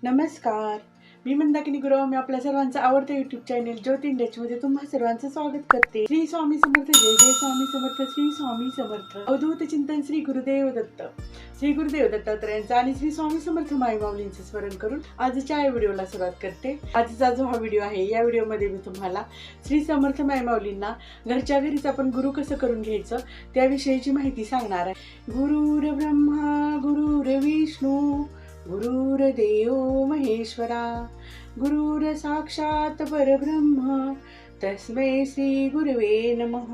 नमस्कार, मी मंदाकिनी गुरव. मी आपल्या सर्वांचं आवडतं यूट्यूब चॅनल ज्योती इंडियामध्ये तुम्हा सर्वांचं स्वागत करते. श्री स्वामी समर्थ. जय जय स्वामी समर्थ. श्री स्वामी समर्थ. अवधूत चिंतन श्री गुरुदेव दत्त. श्री गुरुदेव दत्तात्रयांचं आणि श्री स्वामी समर्थ माई माऊलींचं स्मरण करून आजच्या या व्हिडिओला सुरुवात करते. आजचा जो हा व्हिडिओ आहे, या व्हिडिओमध्ये मी तुम्हाला श्री समर्थ माई माऊलींना घरच्या घरीच आपण गुरु कसं करून घ्यायचं त्याविषयीची माहिती सांगणार आहे. गुरुर ब्रह्मा गुरुर विष्णू गुरुर्देव महेश्वरा गुरुर साक्षात परब्रह्म तस्मै श्री गुरुवे नमः.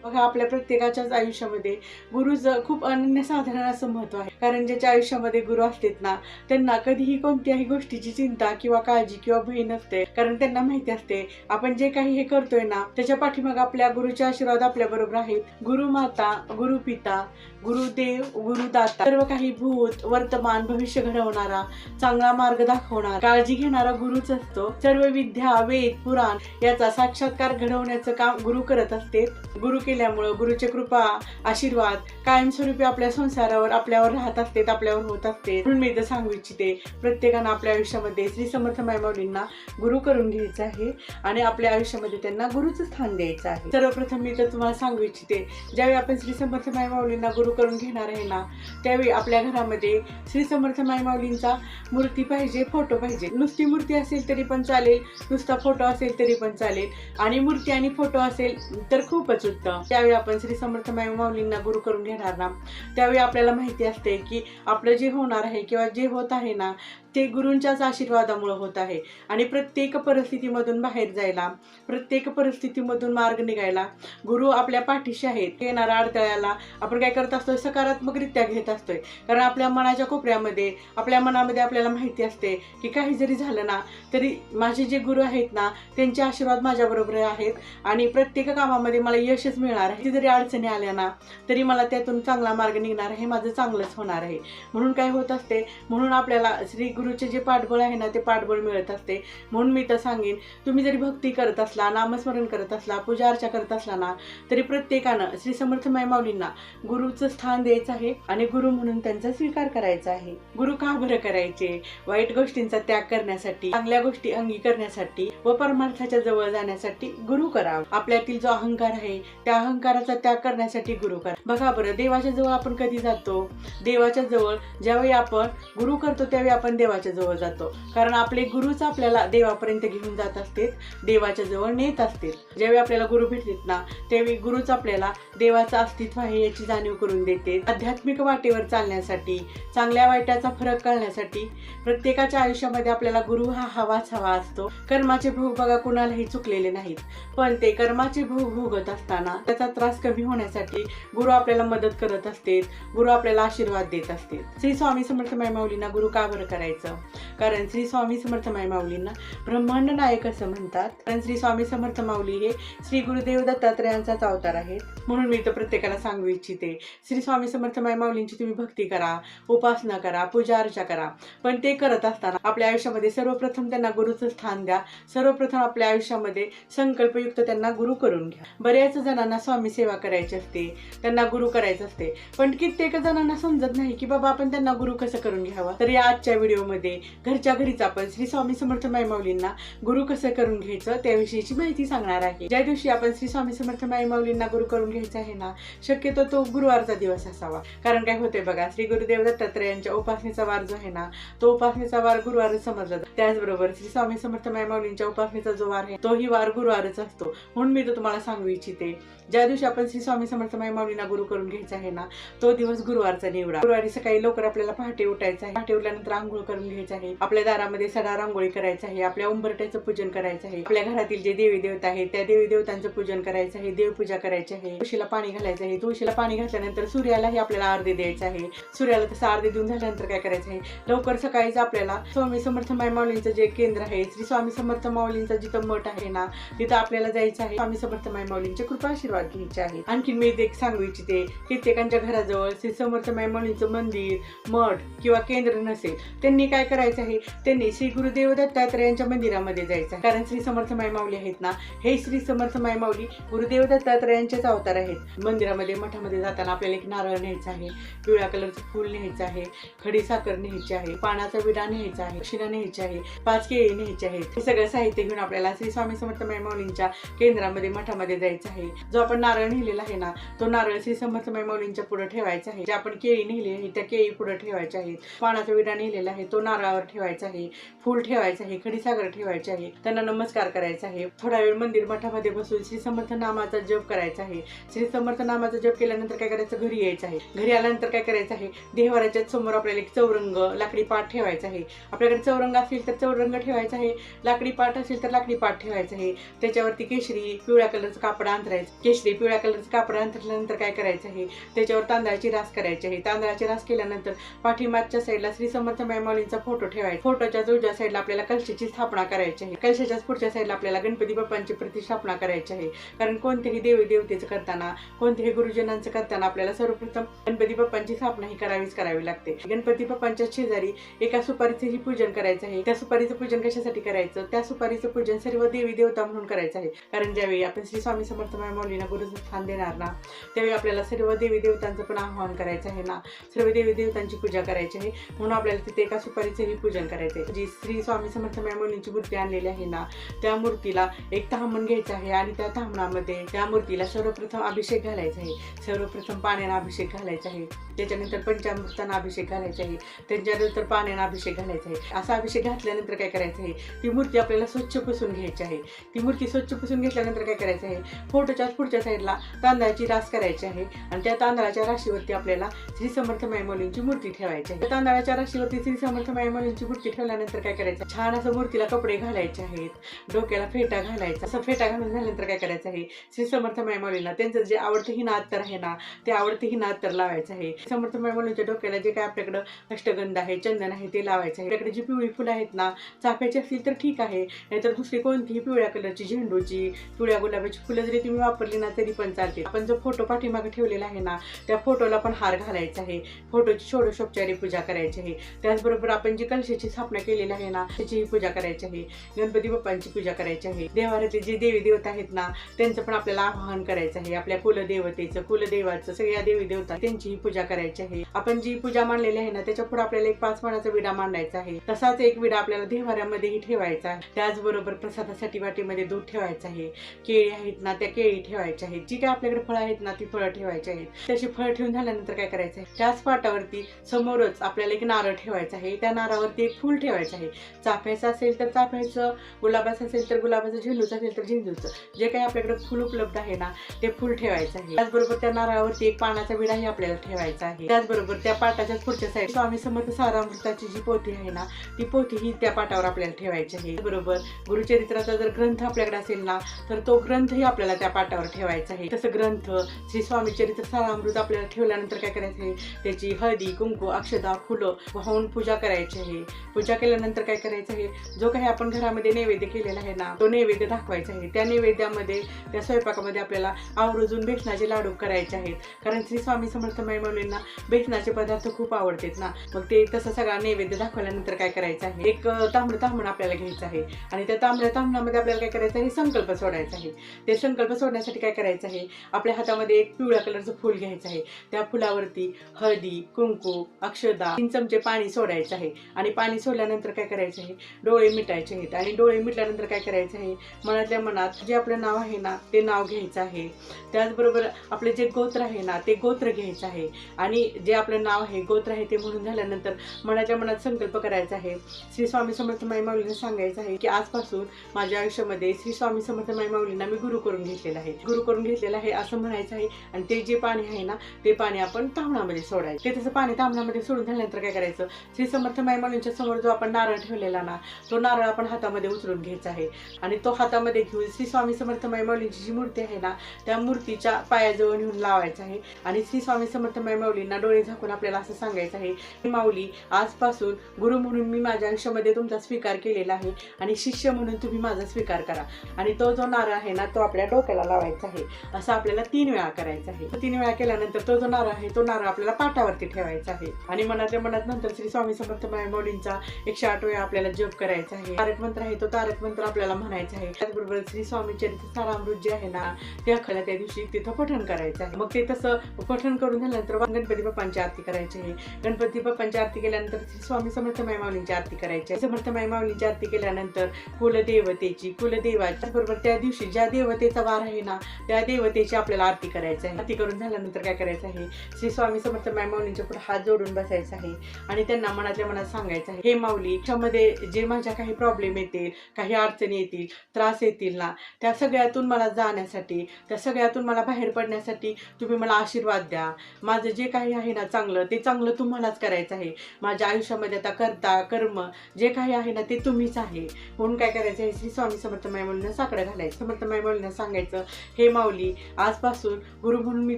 बघा, आपल्या प्रत्येकाच्याच आयुष्यामध्ये गुरुचं खूप अनन्यसाधारण असं महत्व आहे. कारण ज्याच्या आयुष्यामध्ये गुरु असतात ना, त्यांना कधीही कोणत्याही गोष्टीची चिंता किंवा काळजी किंवा भय नसते. कारण त्यांना माहिती असते आपण जे काही हे करतोय ना, त्याच्या पाठीमाग आपल्या गुरुचे आशीर्वाद आपल्या बरोबर आहेत. गुरुमाता, गुरुपिता, गुरुदेव, गुरुदाता, सर्व काही भूत वर्तमान भविष्य घडवणारा, चांगला मार्ग दाखवणारा, काळजी घेणारा गुरुच असतो. सर्व विद्या, वेद, पुराण याचा साक्षात्कार घडवण्याचं काम गुरु करत असते. गुरु केल्यामुळं गुरुचे कृपा आशीर्वाद कायमस्वरूपी आपल्या संसारावर आपल्यावर राहत असते, आपल्यावर होत असते. म्हणून मी इथं सांगू इच्छिते, प्रत्येकानं आपल्या आयुष्यामध्ये श्री समर्थ माई माऊलींना गुरु करून घ्यायचं आहे आणि आपल्या आयुष्यामध्ये त्यांना गुरुचं स्थान द्यायचं आहे. सर्वप्रथम मी तर तुम्हाला सांगू इच्छिते, ज्यावेळी आपण श्री समर्थ माई माऊलींना गुरु करून घेणार आहे ना, त्यावेळी आपल्या घरामध्ये श्री समर्थ माई माऊलींचा मूर्ती पाहिजे, फोटो पाहिजे. नुसती मूर्ती असेल तरी पण चालेल, नुसता फोटो असेल तरी पण चालेल, आणि मूर्ती आणि फोटो असेल तर खूपच उत्तम. त्यावेळी आपण श्री समर्थ माई माऊलींना गुरु करून घेणार ना, त्यावेळी आपल्याला माहिती असते की आपलं जे होणार आहे किंवा जे होत आहे ना, ते गुरूंच्याच आशीर्वादामुळे होत आहे. आणि प्रत्येक परिस्थितीमधून बाहेर जायला, प्रत्येक परिस्थितीमधून मार्ग निघायला गुरु आपल्या पाठीशी आहेत. येणाऱ्या अडथळ्याला आपण काय करत असतोय, सकारात्मकरित्या घेत असतोय. कारण आपल्या मनाच्या कोपऱ्यामध्ये, आपल्या मनामध्ये आपल्याला माहिती असते की काही जरी झालं ना, तरी माझे जे गुरु आहेत ना, त्यांचे आशीर्वाद माझ्याबरोबर आहेत आणि प्रत्येक कामामध्ये मला यशच मिळणार आहे. जरी अडचणी आल्या ना, तरी मला त्यातून चांगला मार्ग निघणार आहे, माझं चांगलंच होणार आहे. म्हणून काय होत असते, म्हणून आपल्याला श्री गुरुचे जे पाठबळ आहे ना, ते पाठबळ मिळत असते. म्हणून मी तर सांगेन, तुम्ही जरी भक्ती करत असला, नामस्मरण करत असला, पूजा अर्चा करत असला ना, तरी प्रत्येकानं श्री समर्थ माई माऊलींना गुरुचं स्थान द्यायचं आहे आणि गुरु म्हणून त्यांचा स्वीकार करायचा आहे. गुरु का बरं करायचे? वाईट गोष्टींचा त्याग करण्यासाठी, चांगल्या गोष्टी अंगीकारण्यासाठी व परमार्थाच्या जवळ जाण्यासाठी गुरु करावा. आपल्यातील जो अहंकार आहे त्या अहंकाराचा त्याग करण्यासाठी गुरु करा. बघा बरं, देवाच्या जवळ आपण कधी जातो? देवाच्या जवळ ज्यावेळी आपण गुरु करतो त्यावेळी आपण देवाच्या जवळ जातो. कारण आपले गुरुच आपल्याला देवापर्यंत घेऊन जात असते, देवाच्या जवळ नेत असते. ज्यावेळी आपल्याला गुरु भेटतात ना, त्यावेळी गुरुच आपल्याला देवाचं अस्तित्व आहे याची जाणीव करून देते. आध्यात्मिक वाटेवर चालण्यासाठी, चांगल्या वाईटाचा फरक कळण्यासाठी प्रत्येकाच्या आयुष्यामध्ये आपल्याला गुरु हा हवाच हवा असतो. कर्माचे भोग बघा कुणालाही चुकलेले नाहीत, पण ते कर्माचे भोग भोगत असताना त्याचा त्रास कमी होण्यासाठी गुरु आपल्याला मदत करत असते, गुरु आपल्याला आशीर्वाद देत असते. श्री स्वामी समर्थ माई माऊलींना गुरु का बरं करायचं? कारण श्री स्वामी समर्थ माई माऊलींना ब्रह्मांड नायक असं म्हणतात. कारण श्री स्वामी समर्थ माऊली हे श्री गुरुदेव दत्तात्रयांचाच अवतार आहेत. म्हणून मी तर प्रत्येकाला सांगू इच्छिते, श्री स्वामी समर्थ माई माऊलींची तुम्ही भक्ती करा, उपासना करा, पूजा अर्चा करा. पण ते करत असताना आपल्या आयुष्यामध्ये सर्वप्रथम त्यांना गुरुचं स्थान द्या. सर्वप्रथम आपल्या आयुष्यामध्ये संकल्पयुक्त त्यांना गुरु करून घ्या. बऱ्याच जणांना स्वामी सेवा करायची असते, त्यांना गुरु करायचं असते, पण कित्येक जणांना समजत नाही की बाबा आपण त्यांना गुरु कसं करून घ्यावा. तर या आजच्या व्हिडिओमध्ये घरच्या घरीच आपण श्री स्वामी समर्थ माई माऊलींना गुरु कसं करून घ्यायचं त्याविषयीची माहिती सांगणार आहे. ज्या दिवशी आपण श्री स्वामी समर्थ माई माऊलींना गुरु करून घ्यायचं आहे ना, शक्यतो तो गुरुवारचा दिवस असावा. कारण काय होते बघा, श्री गुरुदेव दत्तात्रयांच्या उपासनेचा वार जो आहे ना, तो उपासनेचा वार गुरुवार समजला. त्याचबरोबर श्री स्वामी समर्थ माई माऊलींच्या उपासनेचा जो वार आहे तोही वार गुरुवारच असतो. म्हणून मी तो तुम्हाला सांगू इच्छिते, ज्या दिवशी आपण श्री स्वामी समर्थ माई माऊलींना गुरु करून घ्यायचा आहे ना, तो दिवस गुरुवारचा निवडा. गुरुवारी सकाळी लवकर आपल्याला पहाटे उठायचं आहे. पहाटे उठल्यानंतर आंघोळ करून घ्यायचं आहे. आपल्या दारामध्ये सडा रांगोळी करायचं आहे. आपल्या उंबरट्याचं पूजन करायचं आहे. आपल्या घरातील जे देवी देवता आहेत त्या देवी देवतांचं पूजन करायचं आहे. देवपूजा करायची आहे. तुळशीला पाणी घालायचं आहे. तुळशीला पाणी घातल्यानंतर सूर्यालाही आपल्याला आरती द्यायचं आहे. सूर्याला तसं आरती देऊन झाल्यानंतर काय करायचं आहे, लवकर सकाळीच आपल्याला स्वामी समर्थ माई माऊलींचं जे केंद्र आहे, श्री स्वामी समर्थ माऊलींचा जिथं मठ आहे ना, तिथं आपल्याला जायचं आहे. स्वामी समर्थ माई माऊलींचे कृपा आशीर्वाद घ्यायचे आहे. आणखी मी एक सांगू इच्छिते, कित्येकांच्या घराजवळ श्री समर्थ माई माऊलींचं मंदिर, मठ किंवा केंद्र नसेल, त्यांनी काय करायचं आहे, त्यांनी श्री गुरुदेव दत्तात्रय यांच्या मंदिरामध्ये जायचं आहे. कारण श्री समर्थ माय माऊली आहेत ना, हे श्री समर्थ माय माऊली गुरुदेव दत्तात्रय यांचेच अवतार आहेत. मंदिरामध्ये मठामध्ये जाताना आपल्याला एक नारळ न्यायचा आहे, पिवळ्या कलरचं फूल न्यायचं आहे, खडी साखर न्यायची आहे, पानाचा विडा न्यायचा आहे, दक्षिणा न्यायची आहे, 5 केळी न्यायची आहेत. हे सगळं साहित्य घेऊन आपल्याला श्री स्वामी समर्थ माय माऊलींच्या केंद्रामध्ये मठामध्ये जायचं आहे. जो आपण नारळ नेलेला आहे ना, तो नारळ श्री समर्थ माय माऊलींच्या पुढे ठेवायचा आहे. जे आपण केळी नेली आहे त्या केळी पुढे ठेवायच्या आहेत, पानाचा विडा नेलेला आहे तो नारळावर ठेवायचा आहे, फूल ठेवायचं आहे, खडी साखर ठेवायची आहे, त्यांना नमस्कार करायचा आहे. थोडा वेळ मंदिर मठामध्ये बसून श्री समर्थ नामाचा जप करायचा आहे. श्री समर्थ नामाचा जप केल्यानंतर काय करायचं, घरी यायचं आहे. घरी आल्यानंतर काय करायचं आहे, देवाऱ्याच्या समोर आपल्याला एक चौरंग लाकडी पाट ठेवायचा आहे. आपल्याकडे चौरंग असेल तर चौरंग ठेवायचा आहे, लाकडी पाट असेल तर लाकडी पाट ठेवायचं आहे. त्याच्यावरती केशरी पिवळ्या कलरचं कापड अंथरायचं. केशरी पिवळ्या कलरचं कापड अंथरल्यानंतर काय करायचं आहे, त्याच्यावर तांदळाची रास करायची आहे. तांदळाची रास केल्यानंतर पाठीमागच्या साईडला श्री समर्थ माय माऊलींचा फोटो ठेवायचा. फोटोच्या उजव्या साईडला आपल्याला कलशाची स्थापना करायची आहे. कलशाच्या पुढच्या साईडला आपल्याला गणपती बाप्पांची प्रतिष्ठापना करायची आहे. कारण कोणत्याही देवी देवतेचं करताना, कोणत्याही गुरुजनांचं करताना आपल्याला सर्वप्रथम गणपती बाप्पांची स्थापना ही करावी लागते. गणपती बाप्पांच्या शेजारी एका सुपारीचंही पूजन करायचं आहे. त्या सुपारीचं पूजन कशासाठी करायचं, त्या सुपारीचं पूजन सर्व देवी देवता म्हणून करायचं आहे. कारण ज्यावेळी आपण श्री स्वामी समर्थ माय माऊलींना गुरुस्थान देणार ना, त्यावेळी आपल्याला सर्व देवी देवतांचं पण आवाहन करायचं आहे ना, सर्व देवी देवतांची पूजा करायची आहे. म्हणून आपल्याला तिथे एका सुपारीचंही पूजन करायचं आहे. जी श्री स्वामी समर्थ माय माऊलींची मूर्ती आणलेली आहे ना, त्या मूर्तीला एक ताम्हण घ्यायचं आहे आणि त्या ताम्हणामध्ये त्या मूर्तीला सर्वप्रथम अभिषेक घालायचा आहे. सर्वप्रथम पाण्याने अभिषेक घालायचा आहे, त्याच्यानंतर पंचामृतांना अभिषेक घालायचा आहे, त्याच्यानंतर पाण्याने अभिषेक घालायचा आहे. असा अभिषेक घातल्यानंतर काय करायचं आहे, ती मूर्ती आपल्याला स्वच्छ पुसून घ्यायची आहे. ती मूर्ती स्वच्छ पुसून घेतल्यानंतर काय करायचं आहे, फोटोच्या पुढच्या साईडला तांदळाची रास करायची आहे आणि त्या तांदळाच्या राशीवरती आपल्याला श्री समर्थ माय माऊलींची मूर्ती ठेवायची आहे. तांदळाच्या राशीवरती श्री समर्थ माय माऊलींची मूर्ती ठेवल्यानंतर काय करायचं, छान असं मूर्तीला कपडे घालायचे आहेत, डोक्याला फेटा घालायचा. असं फेटा घालून झाल्यानंतर काय करायचं आहे, श्री समर्थ माय माऊलींना त्यांचं जे आवडतं हिना अत्तर आहे ना, ते आवडतं हिना अत्तर लावायचं आहे. समर्थ माय माऊलींच्या डोक्याला जे काय आपल्याकडं अष्टगंध आहे, चंदन आहे ते लावायचं आहे. आपल्याकडे जी पिवळी फुलं आहेत ना, चाफ्याची असतील तर ठीक आहे, नाहीतर दुसरी कोणतीही पिवळ्या कलरची, झेंडूची, पिवळ्या गुलाबाची फुलं जरी तुम्ही वापरली ना तरी पण चालते. आपण जो फोटो पाठीमागे ठेवलेला आहे ना, त्या फोटोला पण हार घालायचा आहे. फोटोची षोडशोपचारी पूजा करायची आहे. त्याचबरोबर आपण जी कलशाची स्थापना केलेली आहे ना, त्याचीही पूजा करायची आहे. गणपती बाप्पांची पूजा करायची आहे. देवाऱ्यातले जे देवी देवता आहेत ना, त्यांचं पण आपल्याला आवाहन करायचं आहे. आपल्या कुलदेवतेचं, कुलदेवाचं, सगळ्या देवी देवता त्यांचीही पूजा करायची आहे. आपण जी पूजा मांडलेली आहे ना, त्याच्या पुढे आपल्याला एक 5 पानाचा विडा मांडायचा आहे. तसाच एक विडा आपल्याला देवाऱ्यामध्येही ठेवायचा आहे. त्याचबरोबर प्रसादासाठी वाटीमध्ये दूध ठेवायचं आहे. केळी आहेत ना, त्या केळी ठेवायच्या आहेत. जी काय आपल्याकडे फळं आहेत ना, ती फळं ठेवायची आहेत. तशी फळं ठेवून झाल्यानंतर काय करायचं आहे, त्याच पाटावरती समोरच आपल्याला एक नारळ ठेवायचा आहे. त्या नारळावरती एक फूल ठेवायचं आहे. चाफ्याचं असेल तर चाफ्याचं, गुलाबाचं असेल तर गुलाबाचं, झेंडूचं असेल तर झेंडूचं, जे काही आपल्याकडे फुल उपलब्ध आहे ना, ते फुल ठेवायचं आहे. त्याचबरोबर त्या नारळावरती एक पानाचा विडाही आपल्याला ठेवायचा आहे. त्याचबरोबर त्या पाटाच्या पुढच्या साईड स्वामी समर्थ सारामृताची जी पोथी आहे ना, ती पोथी ही त्या पाटावर आपल्याला ठेवायची आहे. बरोबर गुरुचरित्राचा जर ग्रंथ आपल्याकडे असेल ना, तर तो ग्रंथही आपल्याला त्या पाटावर ठेवायचा आहे. तसं ग्रंथ श्री स्वामी चरित्र सारामृत आपल्याला ठेवल्यानंतर काय करायचं आहे, त्याची हळदी, कुंकू, अक्षदा, फुलं वाहून पूजा करायची आहे. पूजा केल्यानंतर काय करायचं आहे, जो काही आपण घरामध्ये नैवेद्य केलेला आहे ना, तो नैवेद्य दाखवायचा आहे. त्या नैवेद्यामध्ये, त्या स्वयंपाकामध्ये आपल्याला आवर्जून बेसनाचे लाडू करायचे आहेत. कारण श्री स्वामी समर्थ माय माऊलींना बेसनाचे पदार्थ खूप आवडतात ना. मग ते तसं सगळा नैवेद्य दाखवल्यानंतर काय करायचं आहे, एक तांबडं आपल्याला घ्यायचं आहे आणि त्या तांबड्यामध्ये आपल्याला काय करायचं आहे, संकल्प सोडायचा आहे. ते संकल्प सोडण्यासाठी काय करायचं आहे, आपल्या हातामध्ये एक पिवळ्या कलरचं फूल घ्यायचं आहे. त्या फुलावरती हळदी, कुंकू, अक्षदा, 3 चमचे पाणी सोडायचं आहे आणि पाणी सोडल्यानंतर काय करायचं आहे, डोळे मिटायचे आहेत. आणि डोळे मिटल्यानंतर काय करायचं आहे, मनातल्या मनात जे आपलं नाव आहे ना, ते नाव घ्यायचं आहे. त्याचबरोबर आपले जे गोत्र आहे ना, ते गोत्र घ्यायचं आहे आणि जे आपलं नाव आहे, गोत्र आहे, ते म्हणून झाल्यानंतर मनाच्या मनात संकल्प करायचा आहे. श्री स्वामी समर्थ माय माऊलींना सांगायचं आहे की आजपासून माझ्या आयुष्यामध्ये श्री स्वामी समर्थ माय माऊलींना मी गुरु करून घेतलेला आहे, गुरु करून घेतलेला आहे असं म्हणायचं आहे. आणि ते जे पाणी आहे ना, ते पाणी आपण तांबणामध्ये सोडायचं. ते तसं पाणी तांबणामध्ये सोडून झाल्यानंतर काय करायचं, श्री समर्थ माय माऊलींच्या समोर जो आपण नारळ ठेवलेला ना, तो नारळ आपण हातामध्ये उचलून घ्यायचा आहे आणि तो हातामध्ये घेऊन श्री स्वामी समर्थ माय माऊलींची जी मूर्ती आहे ना, त्या मूर्तीच्या पायाजवळ नेऊन लावायचं आहे. आणि श्री स्वामी समर्थ माय माऊलींना डोळे झाकून आपल्याला असं सांगायचं आहे, माऊली आजपासून गुरु म्हणून मी माझ्या आयुष्यामध्ये तुमचा स्वीकार केलेला आहे आणि शिष्य म्हणून तुम्ही माझा स्वीकार करा. आणि तो जो नारळ आहे ना, तो आपल्या डोक्याला लावायचा आहे. असं आपल्याला 3 वेळा करायचं आहे. 3 वेळा केल्यानंतर तो जो नारळ आहे, तो नारळ आपल्याला पाटावरती ठेवायचा आहे आणि मनातल्या मनात नंतर श्री स्वामी समर्थ समर्थ मायमौलींचा 108 वेळा आपल्याला जप करायचा आहे. तारक मंत्र आहे तो तारक मंत्र आपल्याला म्हणायचा आहे. त्याचबरोबर श्री स्वामी चरित्र सारामृत जे आहे ना ते अखल्या त्या दिवशी तिथं पठण करायचं आहे. मग ते तसं पठण करून झाल्यानंतर गणपती बाप्पांची आरती करायची आहे. गणपती बाप्पांची आरती केल्यानंतर श्री स्वामी समर्थ मायमौलींची आरती करायची आहे. समर्थ मायमौलींची आरती केल्यानंतर कुलदेवतेची कुलदेवाच्या बरोबर त्या दिवशी ज्या देवतेचा वार आहे ना त्या देवतेची आपल्याला आरती करायची आहे. आरती करून झाल्यानंतर काय करायचं आहे, श्री स्वामी समर्थ मायमौलींच्या पुढे हात जोडून बसायचं आहे आणि त्यांना मनातल्या मनात सांगायचं आहे, हे माऊली, त्यामध्ये जे माझ्या काही प्रॉब्लेम येतील, काही अडचणी येतील, त्रास येतील ना, त्या सगळ्यातून मला जाण्यासाठी, त्या सगळ्यातून मला बाहेर पडण्यासाठी तुम्ही मला आशीर्वाद द्या. माझं जे काही आहे ना चांगलं, ते चांगलं तुम्हालाच करायचं आहे. माझ्या आयुष्यामध्ये आता करता कर्म जे काही आहे ना ते तुम्हीच आहे. म्हणून काय करायचं आहे, श्री स्वामी समर्थ मायमौलींना साकडं घालायचं. समर्थ मायमौलींना सांगायचं, हे माऊली, आजपासून गुरु म्हणून मी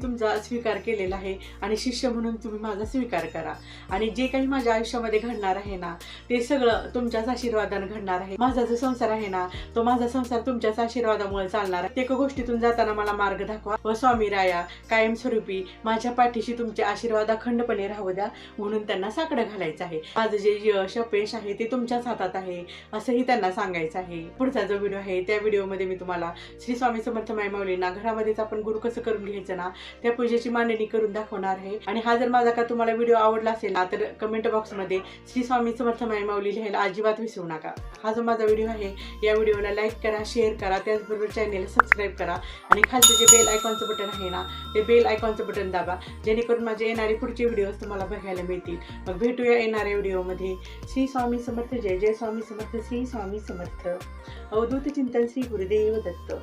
तुमचा स्वीकार केलेला आहे आणि शिष्य म्हणून तुम्ही माझा स्वीकार करा. आणि जे काही माझ्या आयुष्यामध्ये घडणार आहे ना ते सगळं तुमच्याच आशीर्वादाने घडणार आहे. माझा जो संसार आहे ना तो माझा संसार तुमच्याच आशीर्वादामुळे चालणार आहे. प्रत्येक गोष्टीतून जाताना मला मार्ग दाखवा व स्वामी राया कायमस्वरूपी माझ्या पाठीशी तुमचे आशीर्वाद अखंडपणे राहू द्या. म्हणून त्यांना साकडं घालायचं आहे. माझं जे यश अपयश आहे ते तुमच्याच हातात आहे असंही त्यांना सांगायचं आहे. पुढचा जो व्हिडिओ आहे त्या व्हिडिओमध्ये मी तुम्हाला श्री स्वामी समर्थ मायमौलींना घरामध्येच आपण गुरु कसं करून घ्यायचं ना त्या पूजेची मांडणी करून दाखवणार आहे. आणि हा जर माझा का तुम्हाला व्हिडिओ आवडला असेल ना तर कमेंट बॉक्समध्ये श्री स्वामी समर्थ मायमौली लिहायला अजिबात विसरू नका. हा जो माझा व्हिडिओ आहे या व्हिडिओला लाईक करा, शेअर करा, त्याचबरोबर चॅनेलला सबस्क्राईब करा आणि खालचं जे बेल आयकॉनचं बटन आहे ना ते बेल आयकॉनचं बटन दाबा, जेणेकरून माझे येणारे पुढचे व्हिडिओज तुम्हाला बघायला मिळतील. मग भेटूया येणाऱ्या व्हिडिओमध्ये. श्री स्वामी समर्थ. जय जय स्वामी समर्थ. श्री स्वामी समर्थ. अवधूत चिंतन श्री गुरुदेव दत्त.